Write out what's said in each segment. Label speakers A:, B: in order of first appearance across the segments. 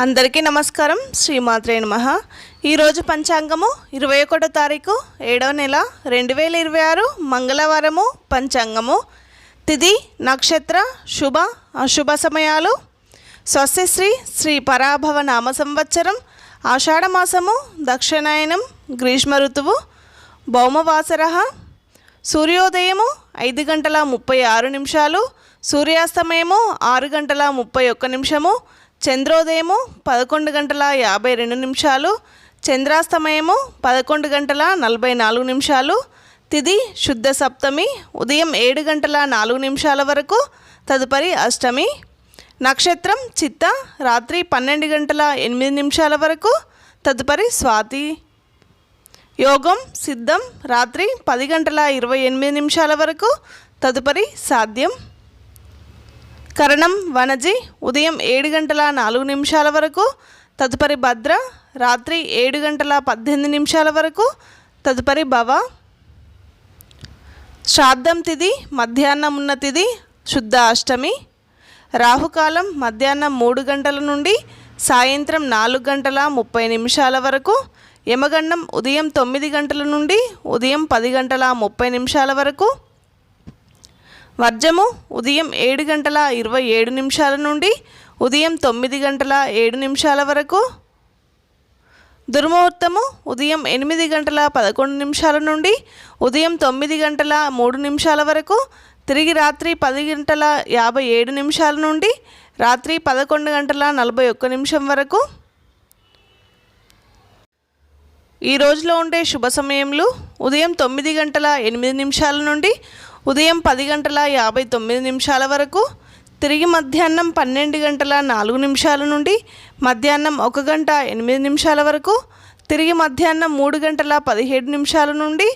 A: అందరికీ నమస్కారం. శ్రీమాత్రే నమః. ఈరోజు పంచాంగము 21 తారీఖు 7వ నెల 2026 మంగళవారము. పంచాంగము తిథి నక్షత్ర శుభ అశుభ సమయాలు. స్వస్తిశ్రీ శ్రీ పరాభవ నామ సంవత్సరం ఆషాఢమాసము దక్షిణాయనం గ్రీష్మ ఋతువు భౌమవాసర. సూర్యోదయము 5 గంటల 36 నిమిషాలు, సూర్యాస్తమయము 6 గంటల 31 నిమిషము, చంద్రోదయము 11 గంటల 52 నిమిషాలు, చంద్రాస్తమయము 11 గంటల 44 నిమిషాలు. తిథి శుద్ధ సప్తమి ఉదయం 7 గంటల 4 నిమిషాల వరకు, తదుపరి అష్టమి. నక్షత్రం చిత్త రాత్రి 12 గంటల 8 నిమిషాల వరకు, తదుపరి స్వాతి. యోగం సిద్ధం రాత్రి 10 గంటల 28 నిమిషాల వరకు, తదుపరి సాధ్యం. కరణం వనజి ఉదయం 7 గంటల 4 నిమిషాల వరకు, తదుపరి భద్ర రాత్రి 7 గంటల 18 నిమిషాల వరకు, తదుపరి భవ. శ్రాద్ధం తిథి మధ్యాహ్నం ఉన్న తిథి శుద్ధ అష్టమి. రాహుకాలం మధ్యాహ్నం 3 గంటల నుండి సాయంత్రం 4 గంటల 30 నిమిషాల వరకు. యమగండం ఉదయం 9 గంటల నుండి ఉదయం 10 గంటల 30 నిమిషాల వరకు. వర్జము ఉదయం 7 గంటల 27 నిమిషాల నుండి ఉదయం 9 గంటల 7 నిమిషాల వరకు. దుర్ముహూర్తము ఉదయం 8 గంటల 11 నిమిషాల నుండి ఉదయం 9 గంటల 3 నిమిషాల వరకు. తిరిగి రాత్రి 10 గంటల 57 నిమిషాల నుండి రాత్రి 11 గంటల 41 నిమిషం వరకు. ఈ రోజులో ఉండే శుభ సమయములు ఉదయం 9 గంటల 8 నిమిషాల నుండి ఉదయం 10 గంటల 59 నిమిషాల వరకు. తిరిగి మధ్యాహ్నం 12 గంటల 4 నిమిషాల నుండి మధ్యాహ్నం 1 గంట 8 నిమిషాల వరకు. తిరిగి మధ్యాహ్నం 3 గంటల 17 నిమిషాల నుండి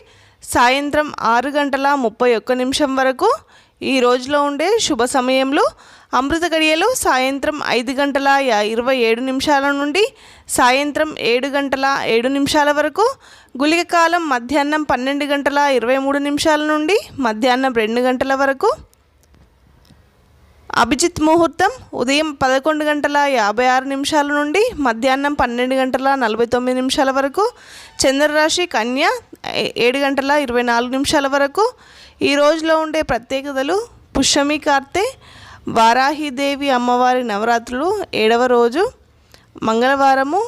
A: సాయంత్రం 6 గంటల 31 నిమిషం వరకు. ఈ రోజులో ఉండే శుభ సమయంలో అమృత గడియలు సాయంత్రం 5 గంటల 27 నిమిషాల నుండి సాయంత్రం 7 గంటల 7 నిమిషాల వరకు. గుళిక కాలం మధ్యాహ్నం 12 గంటల 23 నిమిషాల నుండి మధ్యాహ్నం 2 గంటల వరకు. అభిజిత్ ముహూర్తం ఉదయం 11 గంటల 56 నిమిషాల నుండి మధ్యాహ్నం 12 గంటల 49 నిమిషాల వరకు. చంద్రరాశి కన్య 7 గంటల 24 నిమిషాల వరకు. ఈ రోజులో ఉండే ప్రత్యేకతలు పుష్యమి కార్తె, వారాహిదేవి అమ్మవారి నవరాత్రులు 7వ రోజు మంగళవారము,